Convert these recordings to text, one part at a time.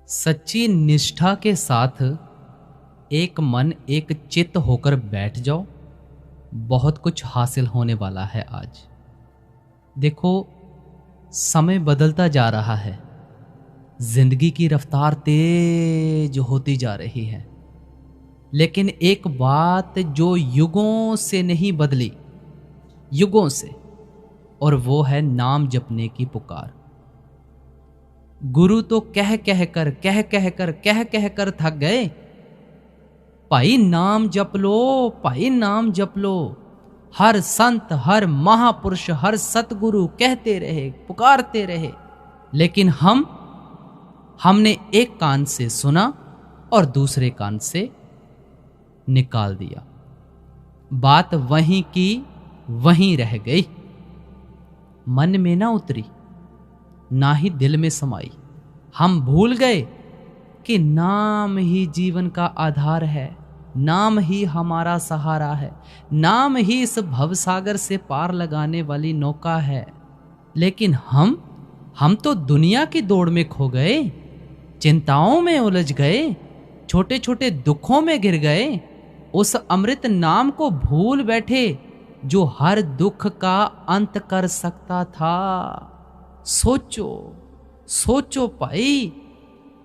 सच्ची निष्ठा के साथ एक मन एक चित्त होकर बैठ जाओ। बहुत कुछ हासिल होने वाला है आज। देखो, समय बदलता जा रहा है, जिंदगी की रफ्तार तेज होती जा रही है, लेकिन एक बात जो युगों से नहीं बदली, युगों से, और वो है नाम जपने की पुकार। गुरु तो कह कह कर थक गए, भाई नाम जप लो, भाई नाम जप लो। हर संत, हर महापुरुष, हर सतगुरु कहते रहे, पुकारते रहे, लेकिन हमने एक कान से सुना और दूसरे कान से निकाल दिया। बात वहीं की वहीं रह गई, मन में ना उतरी, ना ही दिल में समाई। हम भूल गए कि नाम ही जीवन का आधार है, नाम ही हमारा सहारा है, नाम ही इस भवसागर से पार लगाने वाली नौका है। लेकिन हम तो दुनिया की दौड़ में खो गए, चिंताओं में उलझ गए, छोटे छोटे दुखों में गिर गए, उस अमृत नाम को भूल बैठे जो हर दुख का अंत कर सकता था। सोचो सोचो भाई,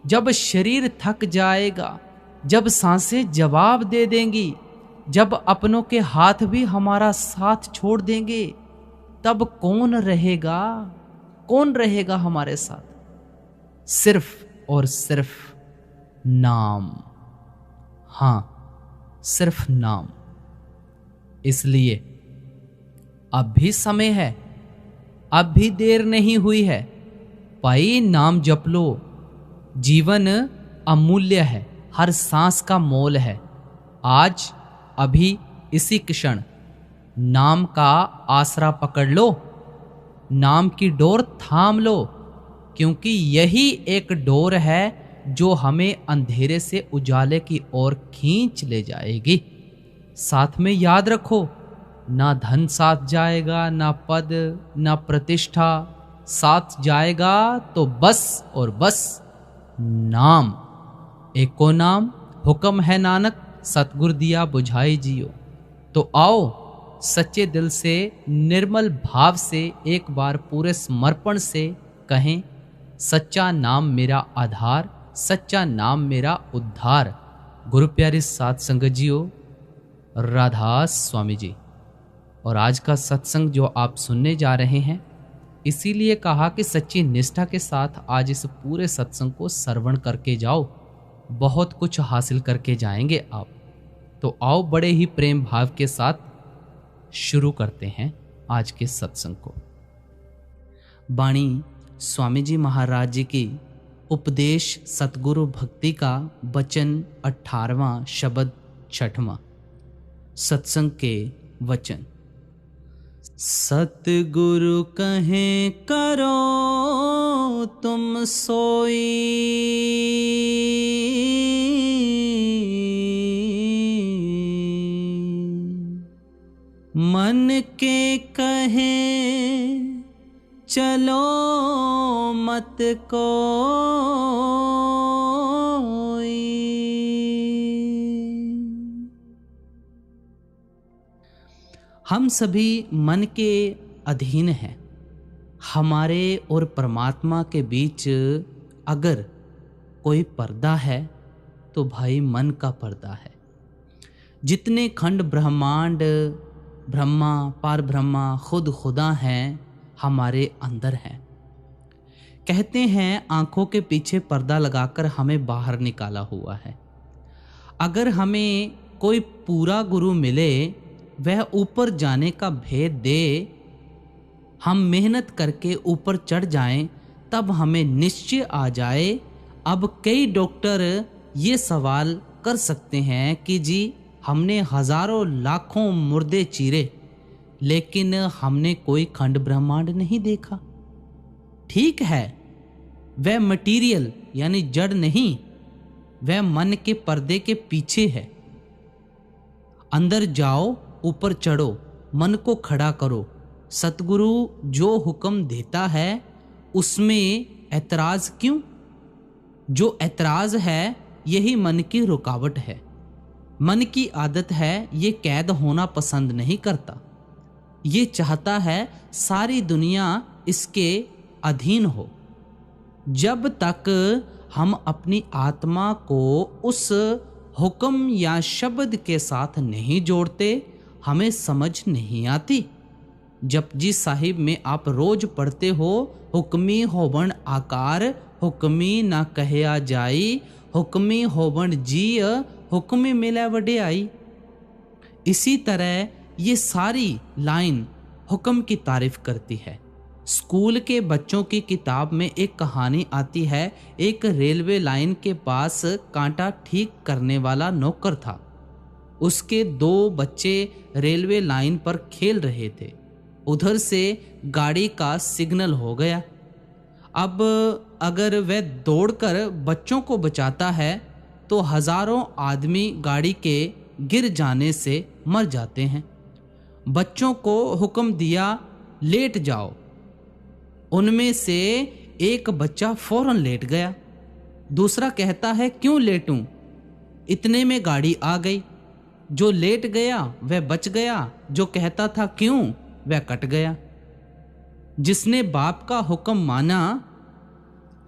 जब शरीर थक जाएगा, जब सांसें जवाब दे देंगी, जब अपनों के हाथ भी हमारा साथ छोड़ देंगे, तब कौन रहेगा हमारे साथ? सिर्फ और सिर्फ नाम। हां, सिर्फ नाम। इसलिए अब भी समय है, अब भी देर नहीं हुई है। भाई नाम जप लो। जीवन अमूल्य है, हर सांस का मोल है। आज, अभी, इसी क्षण नाम का आसरा पकड़ लो, नाम की डोर थाम लो, क्योंकि यही एक डोर है जो हमें अंधेरे से उजाले की ओर खींच ले जाएगी। साथ में याद रखो, ना धन साथ जाएगा, ना पद, ना प्रतिष्ठा साथ जाएगा, तो बस और बस नाम। एको नाम हुक्म है नानक, सतगुर दिया बुझाई जियो। तो आओ, सच्चे दिल से, निर्मल भाव से एक बार पूरे समर्पण से कहें, सच्चा नाम मेरा आधार, सच्चा नाम मेरा उद्धार। गुरु प्यारे साध संगत जियो, राधा स्वामी जी। और आज का सत्संग जो आप सुनने जा रहे हैं, इसीलिए कहा कि सच्ची निष्ठा के साथ आज इस पूरे सत्संग को श्रवण करके जाओ, बहुत कुछ हासिल करके जाएंगे आप। तो आओ, बड़े ही प्रेम भाव के साथ शुरू करते हैं आज के सत्संग को। बाणी स्वामी जी महाराज जी की उपदेश सतगुरु भक्ति का वचन 18वां शब्द 6वां सत्संग के वचन। सतगुरु कहें करो तुम सोई, मन के कहें चलो मत कोई। हम सभी मन के अधीन हैं। हमारे और परमात्मा के बीच अगर कोई पर्दा है तो भाई मन का पर्दा है। जितने खंड ब्रह्मांड, ब्रह्मा, पार ब्रह्मा, खुद खुदा हैं, हमारे अंदर हैं। कहते हैं आंखों के पीछे पर्दा लगाकर हमें बाहर निकाला हुआ है। अगर हमें कोई पूरा गुरु मिले, वह ऊपर जाने का भेद दे, हम मेहनत करके ऊपर चढ़ जाएं, तब हमें निश्चय आ जाए। अब कई डॉक्टर ये सवाल कर सकते हैं कि जी हमने हजारों लाखों मुर्दे चीरे, लेकिन हमने कोई खंड ब्रह्मांड नहीं देखा। ठीक है, वह मटीरियल यानी जड़ नहीं, वह मन के पर्दे के पीछे है। अंदर जाओ, ऊपर चढ़ो, मन को खड़ा करो। सतगुरु जो हुक्म देता है उसमें ऐतराज क्यों? जो ऐतराज़ है यही मन की रुकावट है। मन की आदत है ये कैद होना पसंद नहीं करता, ये चाहता है सारी दुनिया इसके अधीन हो। जब तक हम अपनी आत्मा को उस हुक्म या शब्द के साथ नहीं जोड़ते हमें समझ नहीं आती। जपजी साहिब में आप रोज पढ़ते हो, हुक्मी होवन आकार हुक्मी ना कहया जाई, हुक्मी होवन जीय हुक्मी मिले वड्याई। इसी तरह ये सारी लाइन हुक्म की तारीफ करती है। स्कूल के बच्चों की किताब में एक कहानी आती है। एक रेलवे लाइन के पास कांटा ठीक करने वाला नौकर था। उसके 2 बच्चे रेलवे लाइन पर खेल रहे थे। उधर से गाड़ी का सिग्नल हो गया। अब अगर वह दौड़कर बच्चों को बचाता है तो हजारों आदमी गाड़ी के गिर जाने से मर जाते हैं। बच्चों को हुक्म दिया लेट जाओ। उनमें से एक बच्चा फौरन लेट गया। दूसरा कहता है क्यों लेटूं? इतने में गाड़ी आ गई। जो लेट गया वह बच गया, जो कहता था क्यों वह कट गया। जिसने बाप का हुक्म माना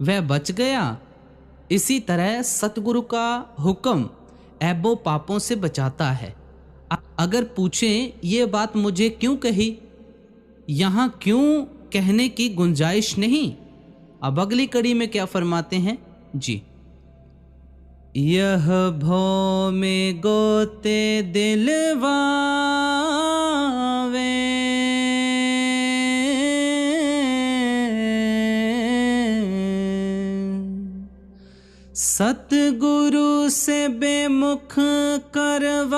वह बच गया। इसी तरह सतगुरु का हुक्म ऐबों पापों से बचाता है। अगर पूछें ये बात मुझे क्यों कही, यहाँ क्यों कहने की गुंजाइश नहीं। अब अगली कड़ी में क्या फरमाते हैं जी। यह भो में गोते दिलवावे, सतगुरु से बेमुख करवावे।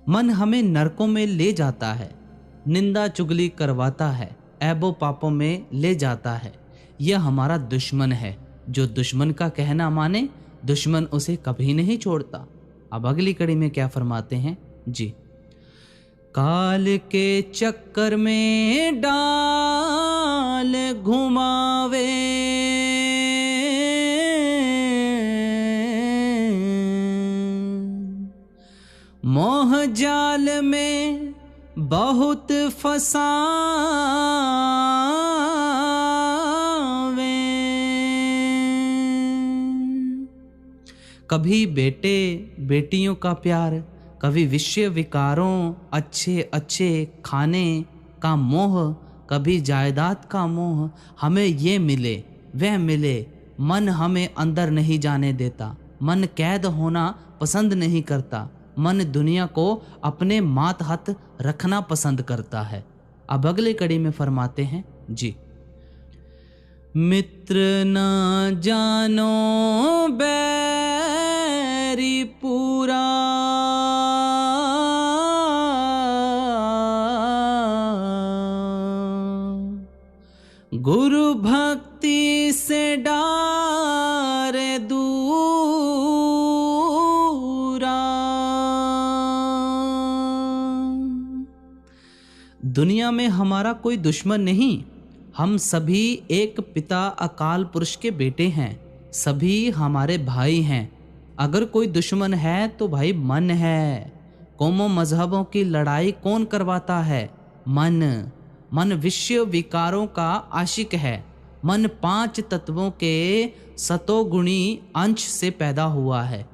मन हमें नरकों में ले जाता है, निंदा चुगली करवाता है, ऐबों पापों में ले जाता है। यह हमारा दुश्मन है। जो दुश्मन का कहना माने दुश्मन उसे कभी नहीं छोड़ता। अब अगली कड़ी में क्या फरमाते हैं जी। काल के चक्कर में डाल घुमावे, मोह जाल में बहुत फसावे। कभी बेटे बेटियों का प्यार, कभी विषय विकारों अच्छे अच्छे खाने का मोह, कभी जायदाद का मोह। हमें ये मिले वह मिले, मन हमें अंदर नहीं जाने देता। मन कैद होना पसंद नहीं करता। मन दुनिया को अपने मातहत रखना पसंद करता है। अब अगली कड़ी में फरमाते हैं जी। मित्र ना जानो बैरी पूरा, गुरु भक्ति से डारे दूरा। दुनिया में हमारा कोई दुश्मन नहीं। हम सभी एक पिता अकाल पुरुष के बेटे हैं। सभी हमारे भाई हैं। अगर कोई दुश्मन है तो भाई मन है। कौमों मजहबों की लड़ाई कौन करवाता है? मन। मन विषय विकारों का आशिक है। मन 5 तत्वों के सतोगुणी अंश से पैदा हुआ है।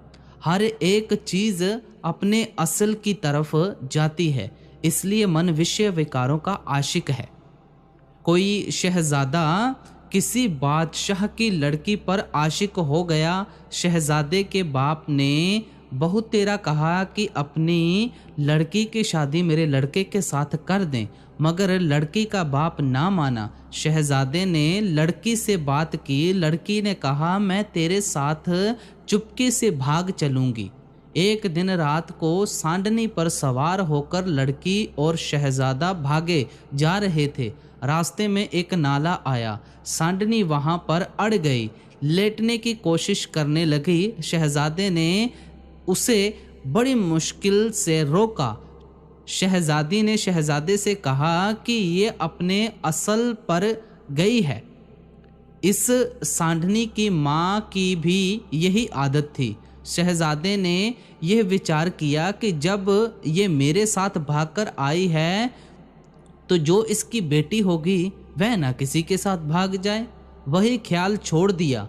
हर एक चीज अपने असल की तरफ जाती है, इसलिए मन विषय विकारों का आशिक है। कोई शहजादा किसी बादशाह की लड़की पर आशिक हो गया। शहजादे के बाप ने बहुत तेरा कहा कि अपनी लड़की की शादी मेरे लड़के के साथ कर दें, मगर लड़की का बाप ना माना। शहजादे ने लड़की से बात की। लड़की ने कहा मैं तेरे साथ चुपके से भाग चलूंगी। एक दिन रात को सांडनी पर सवार होकर लड़की और शहजादा भागे जा रहे थे। रास्ते में एक नाला आया। सांडनी वहां पर अड़ गई। लेटने की कोशिश करने लगी। शहजादे ने उसे बड़ी मुश्किल से रोका। शहजादी ने शहजादे से कहा कि ये अपने असल पर गई है। इस सांढनी की माँ की भी यही आदत थी। शहजादे ने यह विचार किया कि जब ये मेरे साथ भागकर आई है तो जो इसकी बेटी होगी वह ना किसी के साथ भाग जाए। वही ख्याल छोड़ दिया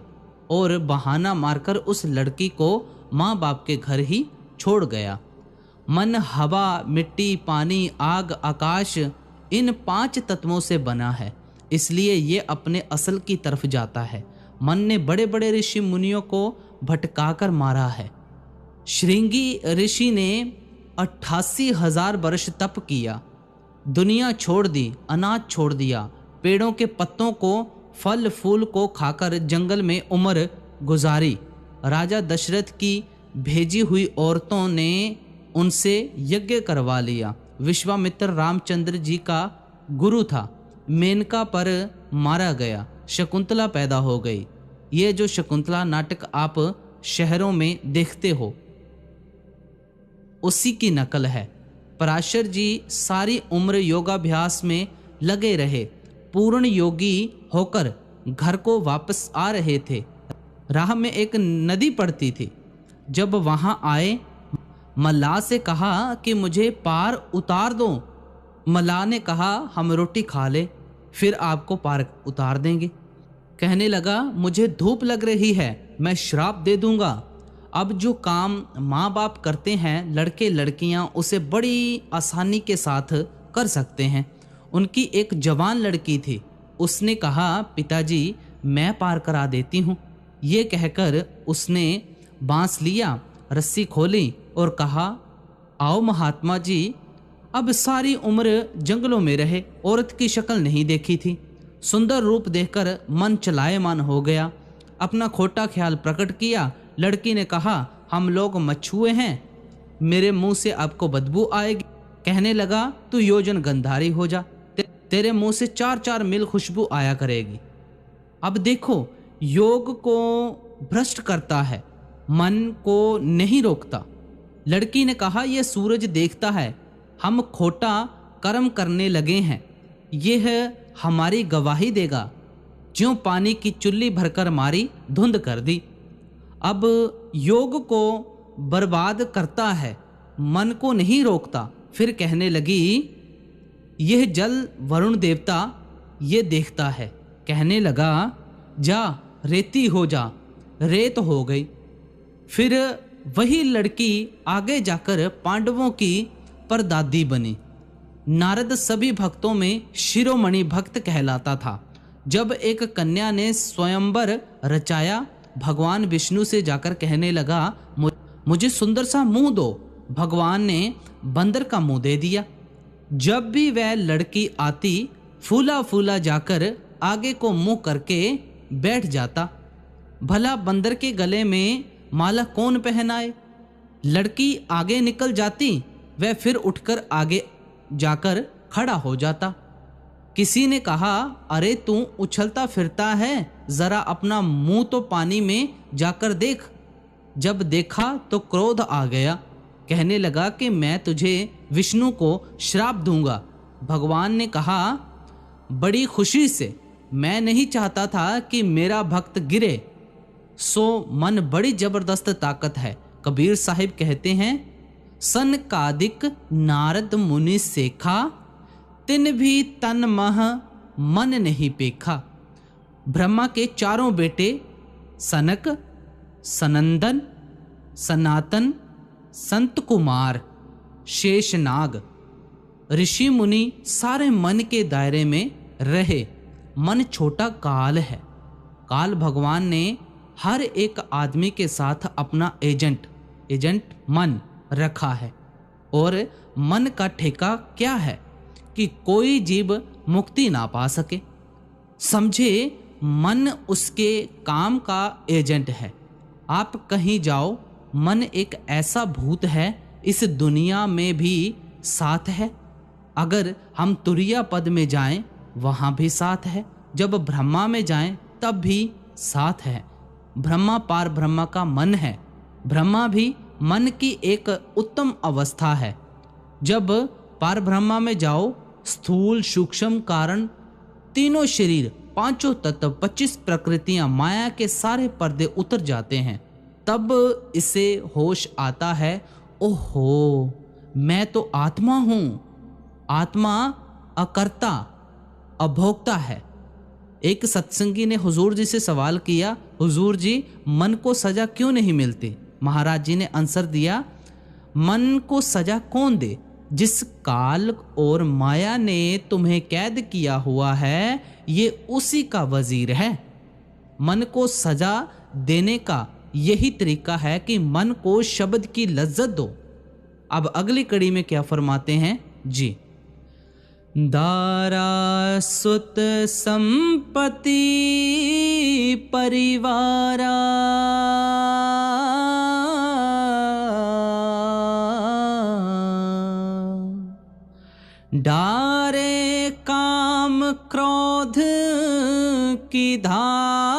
और बहाना मारकर उस लड़की को माँ बाप के घर ही छोड़ गया। मन हवा, मिट्टी, पानी, आग, आकाश, इन 5 तत्वों से बना है, इसलिए ये अपने असल की तरफ जाता है। मन ने बड़े बड़े ऋषि मुनियों को भटकाकर मारा है। श्रृंगी ऋषि ने 88,000 वर्ष तप किया, दुनिया छोड़ दी, अनाज छोड़ दिया, पेड़ों के पत्तों को, फल फूल को खाकर जंगल में उम्र गुजारी। राजा दशरथ की भेजी हुई औरतों ने उनसे यज्ञ करवा लिया। विश्वामित्र रामचंद्र जी का गुरु था। मेनका पर मारा गया, शकुंतला पैदा हो गई। ये जो शकुंतला नाटक आप शहरों में देखते हो उसी की नकल है। पराशर जी सारी उम्र योगाभ्यास में लगे रहे। पूर्ण योगी होकर घर को वापस आ रहे थे। राह में एक नदी पड़ती थी। जब वहां आए, मल्लाह से कहा कि मुझे पार उतार दो। मल्लाह ने कहा हम रोटी खा ले, फिर आपको पार उतार देंगे। कहने लगा मुझे धूप लग रही है, मैं श्राप दे दूंगा। अब जो काम माँ बाप करते हैं लड़के लड़कियाँ उसे बड़ी आसानी के साथ कर सकते हैं। उनकी एक जवान लड़की थी। उसने कहा पिताजी मैं पार करा देती हूँ। ये कहकर उसने बांस लिया, रस्सी खोली और कहा आओ महात्मा जी। अब सारी उम्र जंगलों में रहे, औरत की शक्ल नहीं देखी थी। सुंदर रूप देखकर मन चलायमान हो गया। अपना खोटा ख्याल प्रकट किया। लड़की ने कहा हम लोग मछुए हैं, मेरे मुंह से आपको बदबू आएगी। कहने लगा तू योजन गंधारी हो जा, तेरे मुंह से 4-4 मील खुशबू आया करेगी। अब देखो योग को भ्रष्ट करता है, मन को नहीं रोकता। लड़की ने कहा यह सूरज देखता है, हम खोटा कर्म करने लगे हैं, यह हमारी गवाही देगा। ज्यों पानी की चुल्ली भरकर मारी, धुंध कर दी। अब योग को बर्बाद करता है, मन को नहीं रोकता। फिर कहने लगी यह जल वरुण देवता ये देखता है। कहने लगा जा रेती हो जा, रेत हो गई। फिर वही लड़की आगे जाकर पांडवों की परदादी बनी। नारद सभी भक्तों में शिरोमणि भक्त कहलाता था। जब एक कन्या ने स्वयंवर रचाया, भगवान विष्णु से जाकर कहने लगा मुझे सुंदर सा मुंह दो। भगवान ने बंदर का मुंह दे दिया। जब भी वह लड़की आती, फूला फूला जाकर आगे को मुंह करके बैठ जाता। भला बंदर के गले में माला कौन पहनाए। लड़की आगे निकल जाती, वह फिर उठकर आगे जाकर खड़ा हो जाता। किसी ने कहा अरे तू उछलता फिरता है, जरा अपना मुंह तो पानी में जाकर देख। जब देखा तो क्रोध आ गया। कहने लगा कि मैं तुझे विष्णु को श्राप दूंगा। भगवान ने कहा बड़ी खुशी से, मैं नहीं चाहता था कि मेरा भक्त गिरे। सो मन बड़ी जबरदस्त ताकत है। कबीर साहिब कहते हैं सन कादिक नारद मुनि सेखा, तिन भी तन मह मन नहीं पेखा। ब्रह्मा के 4 बेटे सनक, सनंदन, सनातन, संत कुमार, शेषनाग, ऋषि मुनि सारे मन के दायरे में रहे। मन छोटा काल है। काल भगवान ने हर एक आदमी के साथ अपना एजेंट मन रखा है। और मन का ठेका क्या है कि कोई जीव मुक्ति ना पा सके। समझे मन उसके काम का एजेंट है। आप कहीं जाओ, मन एक ऐसा भूत है, इस दुनिया में भी साथ है। अगर हम तुरिया पद में जाएं, वहाँ भी साथ है। जब ब्रह्मा में जाएं, तब भी साथ है। ब्रह्मा पार ब्रह्मा का मन है। ब्रह्मा भी मन की एक उत्तम अवस्था है। जब पार ब्रह्मा में जाओ, स्थूल सूक्ष्म कारण तीनों शरीर, पांचों तत्व, 25 प्रकृतियां, माया के सारे पर्दे उतर जाते हैं। तब इसे होश आता है, ओहो मैं तो आत्मा हूं। आत्मा अकर्ता अभोक्ता है। एक सत्संगी ने हुजूर जी से सवाल किया, हुजूर जी मन को सजा क्यों नहीं मिलती? महाराज जी ने आंसर दिया, मन को सजा कौन दे? जिस काल और माया ने तुम्हें कैद किया हुआ है, ये उसी का वजीर है। मन को सजा देने का यही तरीका है कि मन को शब्द की लज्जत दो। अब अगली कड़ी में क्या फरमाते हैं जी, दारा सुत संपत्ति परिवारा, डारे काम क्रोध की धारा।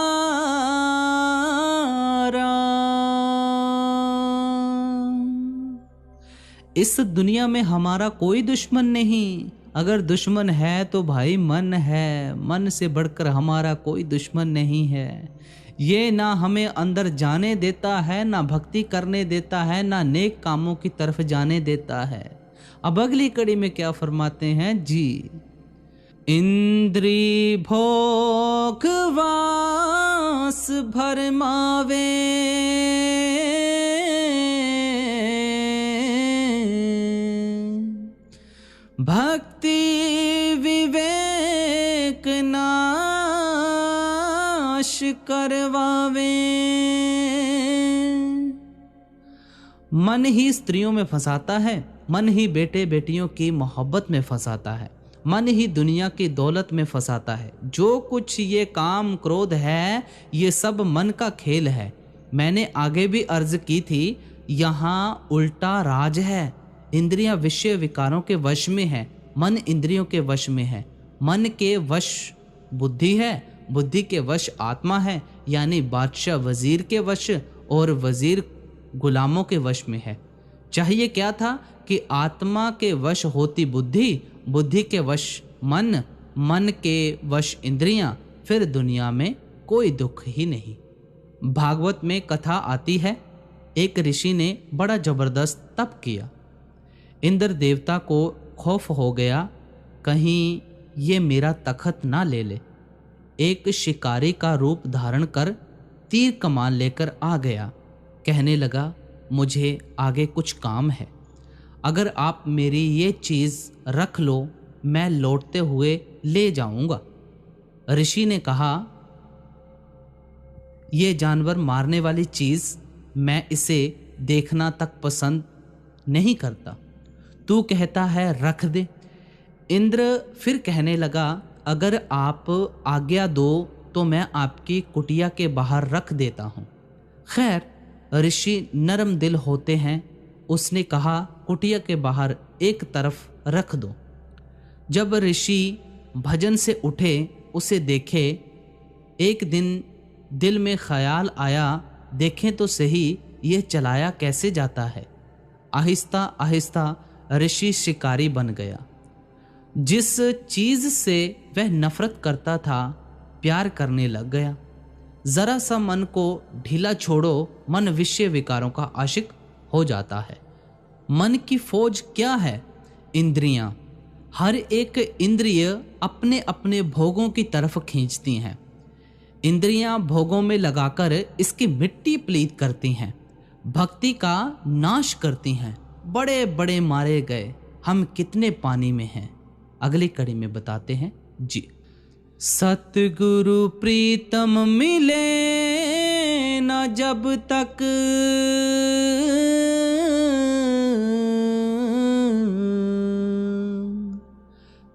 इस दुनिया में हमारा कोई दुश्मन नहीं। अगर दुश्मन है तो भाई मन है। मन से बढ़कर हमारा कोई दुश्मन नहीं है। ये ना हमें अंदर जाने देता है, ना भक्ति करने देता है, ना नेक कामों की तरफ जाने देता है। अब अगली कड़ी में क्या फरमाते हैं जी, इंद्री भोग वास भरमावे, भक्ति विवेक नाश करवावे। मन ही स्त्रियों में फंसाता है, मन ही बेटे बेटियों की मोहब्बत में फंसाता है, मन ही दुनिया की दौलत में फंसाता है। जो कुछ ये काम क्रोध है, ये सब मन का खेल है। मैंने आगे भी अर्ज की थी, यहाँ उल्टा राज है। इंद्रियां विषय विकारों के वश में है, मन इंद्रियों के वश में है। मन के वश बुद्धि है, बुद्धि के वश आत्मा है, यानी बादशाह वजीर के वश और वजीर गुलामों के वश में है। चाहिए क्या था कि आत्मा के वश होती बुद्धि, बुद्धि के वश मन, मन के वश इंद्रियां, फिर दुनिया में कोई दुख ही नहीं। भागवत में कथा आती है, एक ऋषि ने बड़ा जबरदस्त तप किया। इंद्र देवता को खौफ हो गया, कहीं ये मेरा तखत ना ले ले। एक शिकारी का रूप धारण कर तीर कमान लेकर आ गया। कहने लगा, मुझे आगे कुछ काम है, अगर आप मेरी ये चीज़ रख लो, मैं लौटते हुए ले जाऊंगा। ऋषि ने कहा, ये जानवर मारने वाली चीज़, मैं इसे देखना तक पसंद नहीं करता। तू कहता है रख दे। इंद्र फिर कहने लगा, अगर आप आज्ञा दो तो मैं आपकी कुटिया के बाहर रख देता हूँ। खैर, ऋषि नरम दिल होते हैं। उसने कहा, कुटिया के बाहर एक तरफ रख दो। जब ऋषि भजन से उठे, उसे देखे। एक दिन दिल में ख्याल आया, देखें तो सही ये चलाया कैसे जाता है। आहिस्ता आहिस्ता ऋषि शिकारी बन गया। जिस चीज़ से वह नफरत करता था, प्यार करने लग गया। जरा सा मन को ढीला छोड़ो, मन विषय विकारों का आशिक हो जाता है। मन की फौज क्या है? इंद्रियां। हर एक इंद्रिय अपने अपने भोगों की तरफ खींचती हैं। इंद्रियां भोगों में लगाकर इसकी मिट्टी पलीत करती हैं, भक्ति का नाश करती हैं। बड़े बड़े मारे गए, हम कितने पानी में हैं। अगली कड़ी में बताते हैं जी, सतगुरु प्रीतम मिले न जब तक,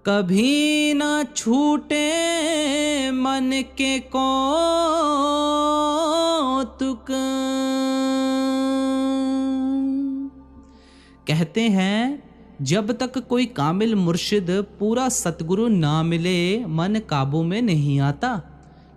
कभी ना छूटे मन के कौतुक। कहते हैं, जब तक कोई कामिल मुर्शिद पूरा सतगुरु ना मिले, मन काबू में नहीं आता।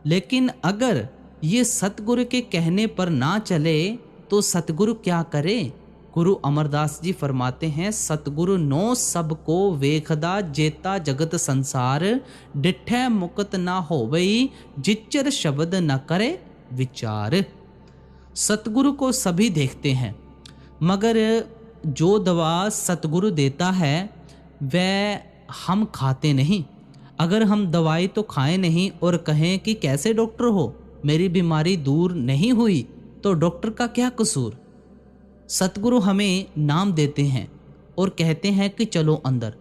लेकिन अगर ये सतगुरु के कहने पर ना चले तो सतगुरु क्या करे? गुरु अमरदास जी फरमाते हैं, सतगुरु नो सबको वेखदा जेता जगत संसार, डिठै मुकत ना होवई जिच्चर शब्द न करे विचार। सतगुरु को सभी देखते हैं, मगर जो दवा सतगुरु देता है वह हम खाते नहीं। अगर हम दवाई तो खाएं नहीं और कहें कि कैसे डॉक्टर हो, मेरी बीमारी दूर नहीं हुई, तो डॉक्टर का क्या कसूर। सतगुरु हमें नाम देते हैं और कहते हैं कि चलो अंदर,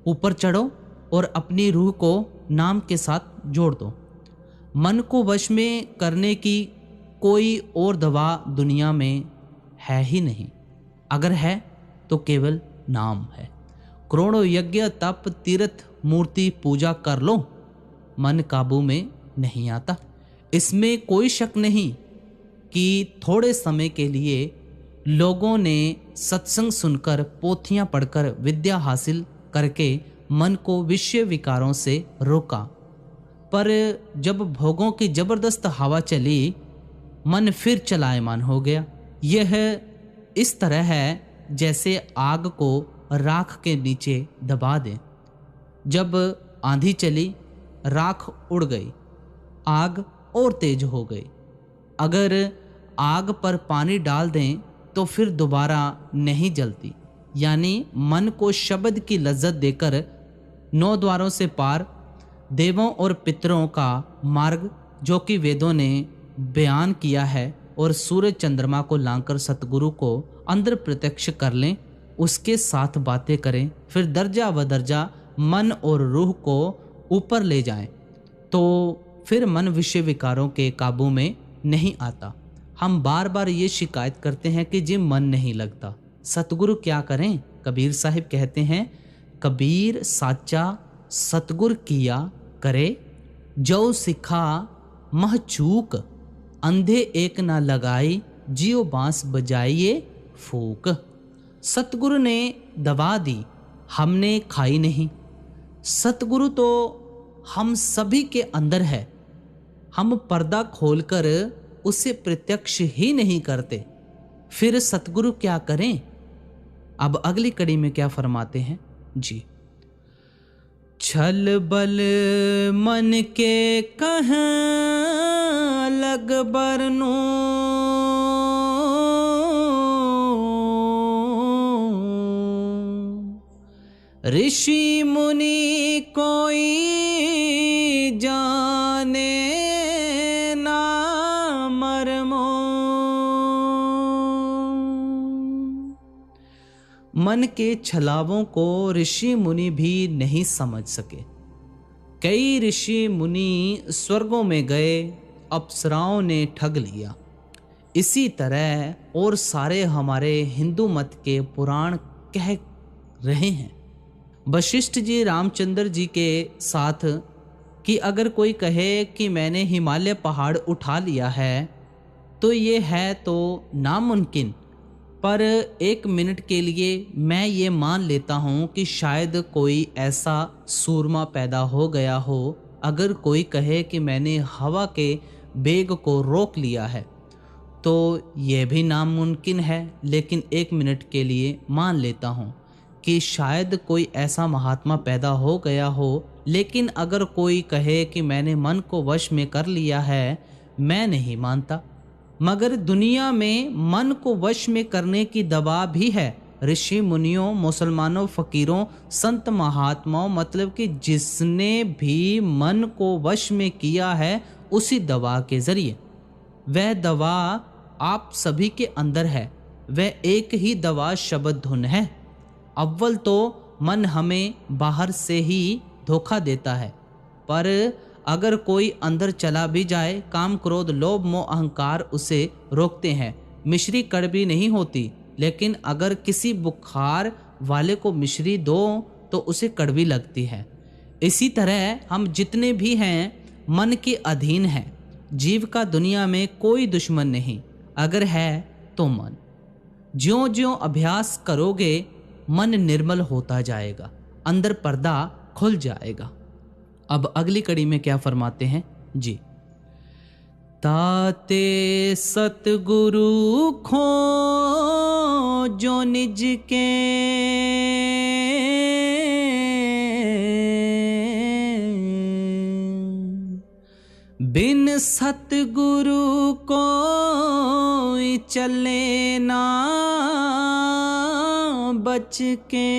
ऊपर चढ़ो और अपनी रूह को नाम के साथ जोड़ दो। मन को वश में करने की कोई और दवा दुनिया में है ही नहीं, अगर है तो केवल नाम है। करोड़ों यज्ञ तप तीर्थ मूर्ति पूजा कर लो, मन काबू में नहीं आता। इसमें कोई शक नहीं कि थोड़े समय के लिए लोगों ने सत्संग सुनकर, पोथियां पढ़कर, विद्या हासिल करके मन को विषय विकारों से रोका, पर जब भोगों की जबरदस्त हवा चली, मन फिर चलायमान हो गया। यह इस तरह है जैसे आग को राख के नीचे दबा दें। जब आंधी चली, राख उड़ गई, आग और तेज हो गई। अगर आग पर पानी डाल दें तो फिर दोबारा नहीं जलती। यानी मन को शब्द की लज्जत देकर 9 द्वारों से पार, देवों और पितरों का मार्ग जो कि वेदों ने बयान किया है, और सूरज चंद्रमा को लाकर सतगुरु को अंदर प्रत्यक्ष कर लें, उसके साथ बातें करें, फिर दर्जा व दर्जा मन और रूह को ऊपर ले जाएं, तो फिर मन विषय विकारों के काबू में नहीं आता। हम बार बार ये शिकायत करते हैं कि जी मन नहीं लगता। सतगुरु क्या करें? कबीर साहिब कहते हैं, कबीर साचा सतगुर किया करे, जो सिखा मह चूक, अंधे एक ना लगाई, जियो बांस बजाइए फूक। सतगुरु ने दवा दी, हमने खाई नहीं। सतगुरु तो हम सभी के अंदर है, हम पर्दा खोलकर उसे प्रत्यक्ष ही नहीं करते, फिर सतगुरु क्या करें? अब अगली कड़ी में क्या फरमाते हैं जी। छल बल मन के कहाँ लग बरनू, ऋषि मुनि कोई जाने ना मरमो। मन के छलावों को ऋषि मुनि भी नहीं समझ सके। कई ऋषि मुनि स्वर्गों में गए, अप्सराओं ने ठग लिया। इसी तरह और सारे हमारे हिंदू मत के पुराण कह रहे हैं। वशिष्ठ जी रामचंद्र जी के साथ कि अगर कोई कहे कि मैंने हिमालय पहाड़ उठा लिया है तो ये है तो नामुमकिन, पर 1 मिनट के लिए मैं ये मान लेता हूँ कि शायद कोई ऐसा सूरमा पैदा हो गया हो। अगर कोई कहे कि मैंने हवा के बेग को रोक लिया है तो ये भी नामुमकिन है, लेकिन 1 मिनट के लिए मान लेता हूँ कि शायद कोई ऐसा महात्मा पैदा हो गया हो। लेकिन अगर कोई कहे कि मैंने मन को वश में कर लिया है, मैं नहीं मानता। मगर दुनिया में मन को वश में करने की दवा भी है। ऋषि मुनियों, मुसलमानों, फकीरों, संत महात्माओं, मतलब कि जिसने भी मन को वश में किया है उसी दवा के जरिए, वह दवा आप सभी के अंदर है। वह एक ही दवा शब्द धुन है। अव्वल तो मन हमें बाहर से ही धोखा देता है, पर अगर कोई अंदर चला भी जाए, काम क्रोध लोभ मोह अहंकार उसे रोकते हैं। मिश्री कड़वी नहीं होती, लेकिन अगर किसी बुखार वाले को मिश्री दो तो उसे कड़वी लगती है। इसी तरह हम जितने भी हैं मन के अधीन हैं। जीव का दुनिया में कोई दुश्मन नहीं, अगर है तो मन। ज्यों ज्यों अभ्यास करोगे मन निर्मल होता जाएगा, अंदर पर्दा खुल जाएगा। अब अगली कड़ी में क्या फरमाते हैं जी। ताते सतगुरु खो जो निज के, बिन सतगुरु को चले ना बच के।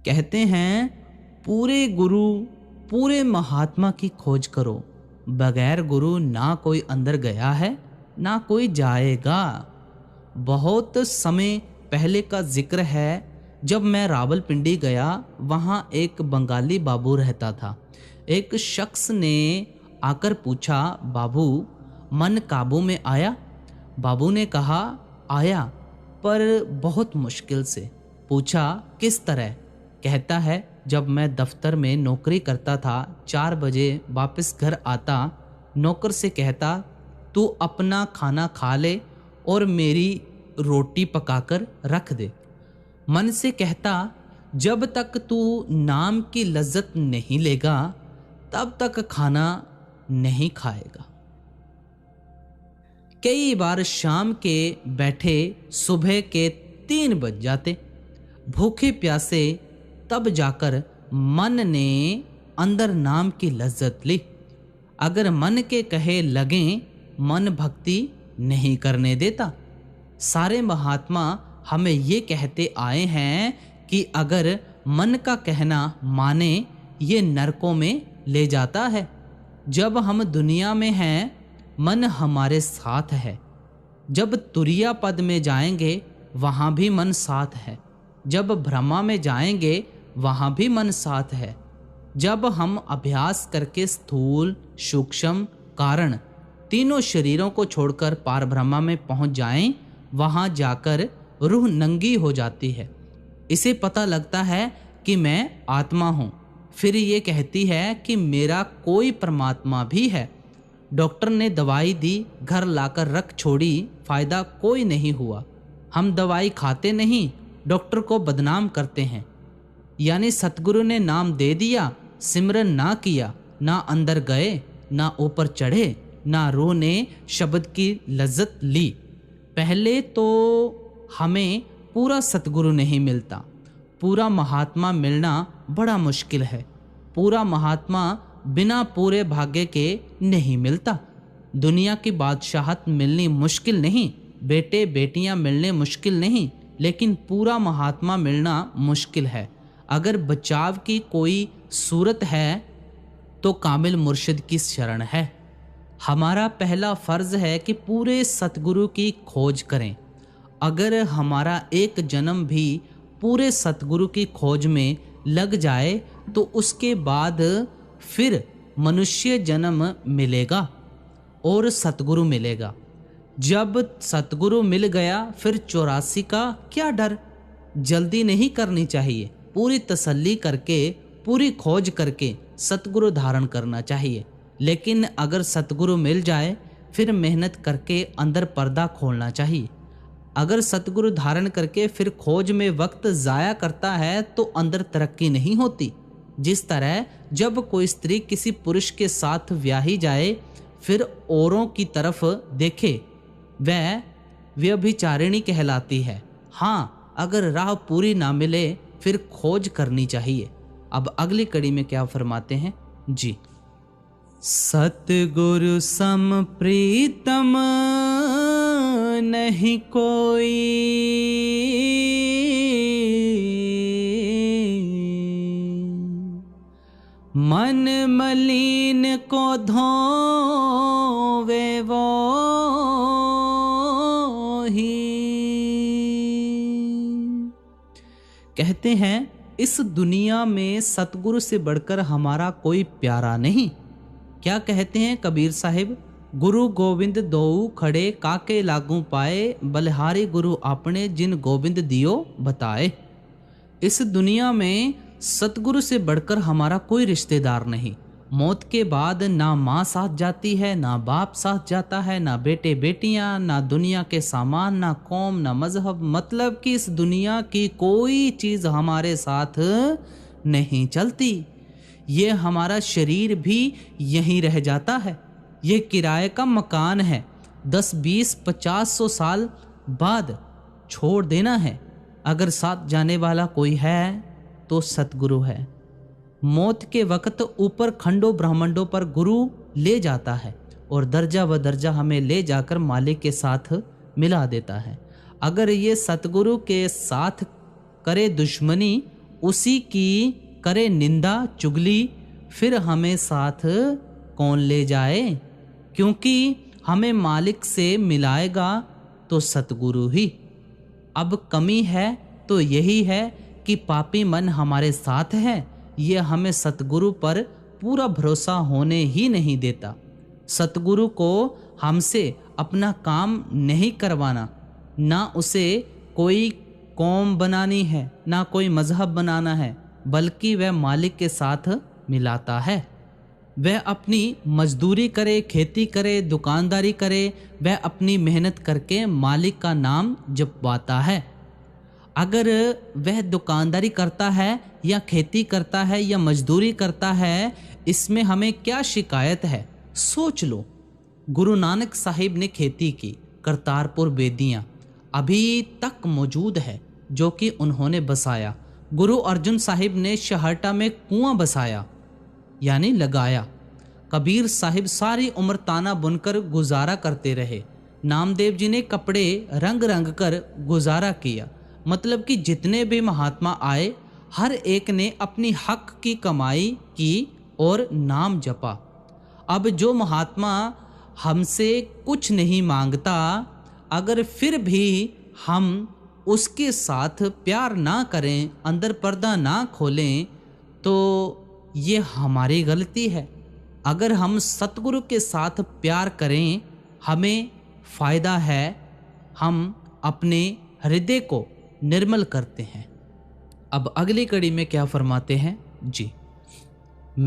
कहते हैं पूरे गुरु, पूरे महात्मा की खोज करो, बगैर गुरु ना कोई अंदर गया है ना कोई जाएगा। बहुत समय पहले का जिक्र है, जब मैं रावलपिंडी गया, वहाँ एक बंगाली बाबू रहता था। एक शख्स ने आकर पूछा, बाबू मन काबू में आया? बाबू ने कहा, आया, पर बहुत मुश्किल से। पूछा, किस तरह? कहता है, जब मैं दफ्तर में नौकरी करता था, 4 बजे वापस घर आता, नौकर से कहता, तू अपना खाना खा ले और मेरी रोटी पकाकर रख दे। मन से कहता, जब तक तू नाम की लज्जत नहीं लेगा तब तक खाना नहीं खाएगा। कई बार शाम के बैठे सुबह के 3 बज जाते, भूखे प्यासे, तब जाकर मन ने अंदर नाम की लज्जत ली। अगर मन के कहे लगे, मन भक्ति नहीं करने देता। सारे महात्मा हमें ये कहते आए हैं कि अगर मन का कहना माने, ये नरकों में ले जाता है। जब हम दुनिया में हैं, मन हमारे साथ है। जब तुरिया पद में जाएंगे, वहाँ भी मन साथ है। जब ब्रह्मा में जाएंगे, वहाँ भी मन साथ है। जब हम अभ्यास करके स्थूल, सूक्ष्म, कारण तीनों शरीरों को छोड़कर पार ब्रह्मा में पहुँच जाएं, वहाँ जाकर रूह नंगी हो जाती है। इसे पता लगता है कि मैं आत्मा हूँ। फिर ये कहती है कि मेरा कोई परमात्मा भी है। डॉक्टर ने दवाई दी, घर लाकर रख छोड़ी, फायदा कोई नहीं हुआ। हम दवाई खाते नहीं, डॉक्टर को बदनाम करते हैं। यानी सतगुरु ने नाम दे दिया, सिमरन ना किया, ना अंदर गए, ना ऊपर चढ़े, ना रूह ने शब्द की लज्जत ली। पहले तो हमें पूरा सतगुरु नहीं मिलता। पूरा महात्मा मिलना बड़ा मुश्किल है। पूरा महात्मा बिना पूरे भाग्य के नहीं मिलता। दुनिया की बादशाहत मिलनी मुश्किल नहीं, बेटे बेटियां मिलने मुश्किल नहीं, लेकिन पूरा महात्मा मिलना मुश्किल है। अगर बचाव की कोई सूरत है तो कामिल मुर्शिद की शरण है। हमारा पहला फर्ज है कि पूरे सतगुरु की खोज करें। अगर हमारा एक जन्म भी पूरे सतगुरु की खोज में लग जाए तो उसके बाद फिर मनुष्य जन्म मिलेगा और सतगुरु मिलेगा। जब सतगुरु मिल गया फिर 84 का क्या डर। जल्दी नहीं करनी चाहिए, पूरी तसल्ली करके, पूरी खोज करके सतगुरु धारण करना चाहिए। लेकिन अगर सतगुरु मिल जाए फिर मेहनत करके अंदर पर्दा खोलना चाहिए। अगर सतगुरु धारण करके फिर खोज में वक्त ज़ाया करता है तो अंदर तरक्की नहीं होती। जिस तरह जब कोई स्त्री किसी पुरुष के साथ ब्याही जाए फिर औरों की तरफ देखे, वह व्यभिचारिणी कहलाती है। हाँ, अगर राह पूरी ना मिले फिर खोज करनी चाहिए। अब अगली कड़ी में क्या फरमाते हैं जी। सतगुरु सम प्रीतम नहीं कोई, मन मलिन को धोवे वो ही। कहते हैं इस दुनिया में सतगुरु से बढ़कर हमारा कोई प्यारा नहीं। क्या कहते हैं कबीर साहिब, गुरु गोविंद दोऊ खड़े काके लागू पाए, बलिहारी गुरु आपने जिन गोविंद दियो बताए। इस दुनिया में सतगुरु से बढ़कर हमारा कोई रिश्तेदार नहीं। मौत के बाद ना माँ साथ जाती है, ना बाप साथ जाता है, ना बेटे बेटियां, ना दुनिया के सामान, ना कौम, ना मजहब। मतलब कि इस दुनिया की कोई चीज़ हमारे साथ नहीं चलती। ये हमारा शरीर भी यहीं रह जाता है। ये किराए का मकान है, 10, 20, 50, 100 साल बाद छोड़ देना है। अगर साथ जाने वाला कोई है तो सतगुरु है। मौत के वक्त ऊपर खंडों ब्रह्मांडों पर गुरु ले जाता है और दर्जा व दर्जा हमें ले जाकर मालिक के साथ मिला देता है। अगर ये सतगुरु के साथ करे दुश्मनी, उसी की करे निंदा चुगली, फिर हमें साथ कौन ले जाए? क्योंकि हमें मालिक से मिलाएगा तो सतगुरु ही। अब कमी है तो यही है कि पापी मन हमारे साथ है, ये हमें सतगुरु पर पूरा भरोसा होने ही नहीं देता। सतगुरु को हमसे अपना काम नहीं करवाना, ना उसे कोई कौम बनानी है, ना कोई मजहब बनाना है, बल्कि वह मालिक के साथ मिलाता है। वह अपनी मजदूरी करे, खेती करे, दुकानदारी करे, वह अपनी मेहनत करके मालिक का नाम जपवाता है। अगर वह दुकानदारी करता है या खेती करता है या मजदूरी करता है, इसमें हमें क्या शिकायत है? सोच लो। गुरु नानक साहिब ने खेती की, करतारपुर बेदियाँ अभी तक मौजूद है जो कि उन्होंने बसाया। गुरु अर्जुन साहिब ने शहरटा में कुआं बसाया यानी लगाया। कबीर साहिब सारी उम्र ताना बुनकर गुजारा करते रहे। नामदेव जी ने कपड़े रंग रंग कर गुजारा किया। मतलब कि जितने भी महात्मा आए, हर एक ने अपनी हक की कमाई की और नाम जपा। अब जो महात्मा हमसे कुछ नहीं मांगता, अगर फिर भी हम उसके साथ प्यार ना करें, अंदर पर्दा ना खोलें, तो ये हमारी गलती है। अगर हम सतगुरु के साथ प्यार करें, हमें फ़ायदा है, हम अपने हृदय को निर्मल करते हैं। अब अगली कड़ी में क्या फरमाते हैं जी।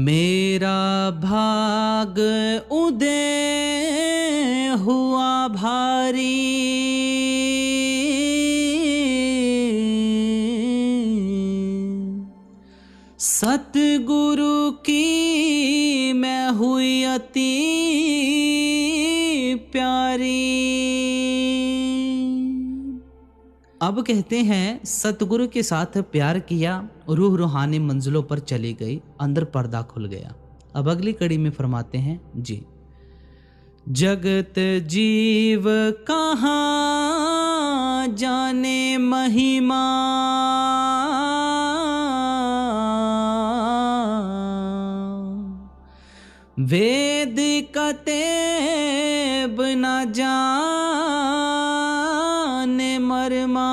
मेरा भाग उदय हुआ भारी, सतगुरु की मैं हुई अति प्यारी। अब कहते हैं सतगुरु के साथ प्यार किया, रूह रूहानी मंजिलों पर चली गई, अंदर पर्दा खुल गया। अब अगली कड़ी में फरमाते हैं जी। जगत जीव कहाँ जाने महिमा, वेद कतेब न जाने मरमा।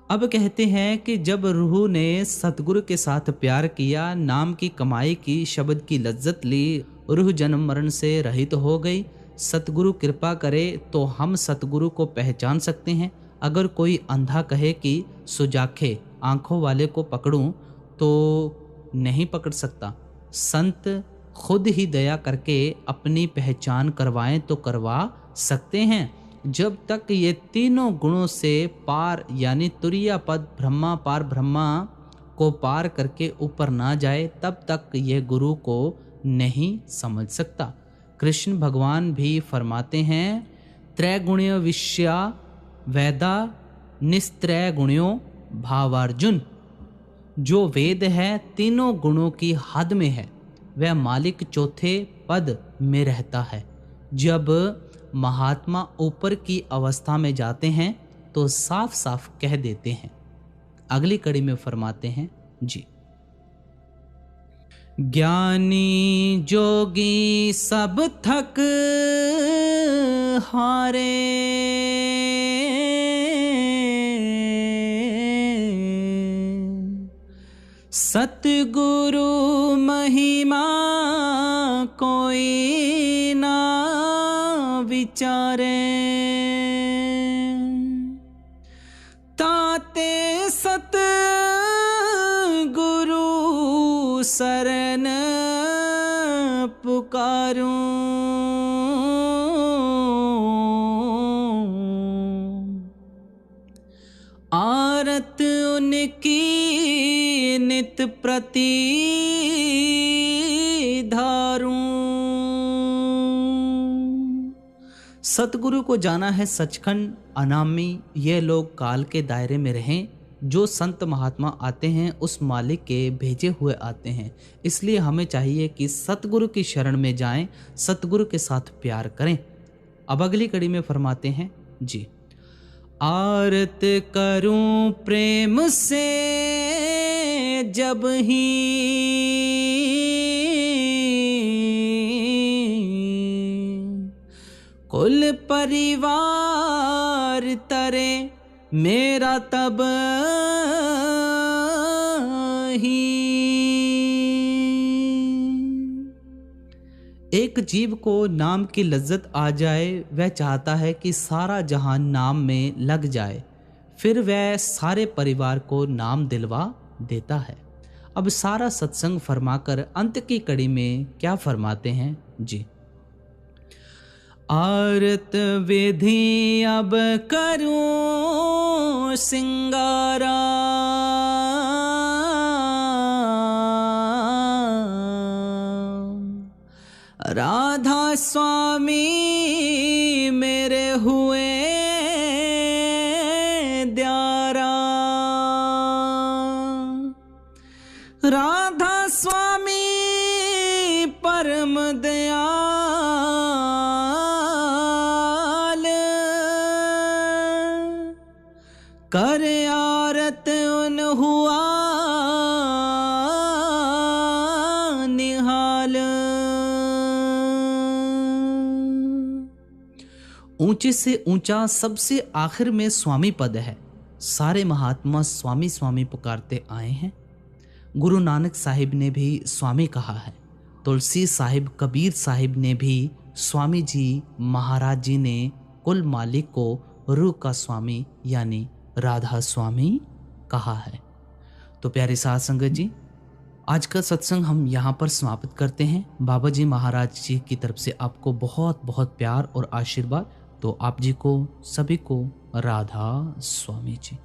अब कहते हैं कि जब रूह ने सतगुरु के साथ प्यार किया, नाम की कमाई की, शब्द की लज्जत ली, रूह जन्म मरण से रहित हो गई। सतगुरु कृपा करे तो हम सतगुरु को पहचान सकते हैं। अगर कोई अंधा कहे कि सुजाखे आंखों वाले को पकड़ूं, तो नहीं पकड़ सकता। संत खुद ही दया करके अपनी पहचान करवाएं तो करवा सकते हैं। जब तक ये तीनों गुणों से पार यानी तुरिया पद ब्रह्मा पार ब्रह्मा को पार करके ऊपर ना जाए, तब तक ये गुरु को नहीं समझ सकता। कृष्ण भगवान भी फरमाते हैं, त्रैगुण्य विश्या वेदा निस्त्रय गुण्यो भावार्जुन। जो वेद है तीनों गुणों की हद में है, वह मालिक चौथे पद में रहता है। जब महात्मा ऊपर की अवस्था में जाते हैं तो साफ साफ कह देते हैं। अगली कड़ी में फरमाते हैं जी। ज्ञानी जोगी सब थक हारे, सतगुरु महिमा कोई ना विचारे, ताते सतगुरु शरण पुकारूं। आरत उनकी नित प्रति धारूं। सतगुरु को जाना है सचखंड अनामी, ये लोग काल के दायरे में रहें। जो संत महात्मा आते हैं उस मालिक के भेजे हुए आते हैं, इसलिए हमें चाहिए कि सतगुरु की शरण में जाएं, सतगुरु के साथ प्यार करें। अब अगली कड़ी में फरमाते हैं जी, आरत करूं प्रेम से जब ही कुल परिवार तरे मेरा तब ही। एक जीव को नाम की लज्जत आ जाए, वह चाहता है कि सारा जहान नाम में लग जाए, फिर वह सारे परिवार को नाम दिलवा देता है। अब सारा सत्संग फरमाकर अंत की कड़ी में क्या फरमाते हैं जी, आरत विधि अब करूं सिंगारा, राधा स्वामी मेरे हुए द्यारा। राधा स्वामी परम दयाल, कर आरत उन हुआ निहाल। ऊंचे से ऊंचा सबसे आखिर में स्वामी पद है। सारे महात्मा स्वामी स्वामी पुकारते आए हैं। गुरु नानक साहिब ने भी स्वामी कहा है। तुलसी साहिब कबीर साहिब ने भी स्वामी जी महाराज जी ने कुल मालिक को रूह का स्वामी यानी राधा स्वामी कहा है। तो प्यारे साथ संगत जी, आज का सत्संग हम यहाँ पर समाप्त करते हैं। बाबा जी महाराज जी की तरफ से आपको बहुत बहुत प्यार और आशीर्वाद। तो आप जी को सभी को राधा स्वामी जी।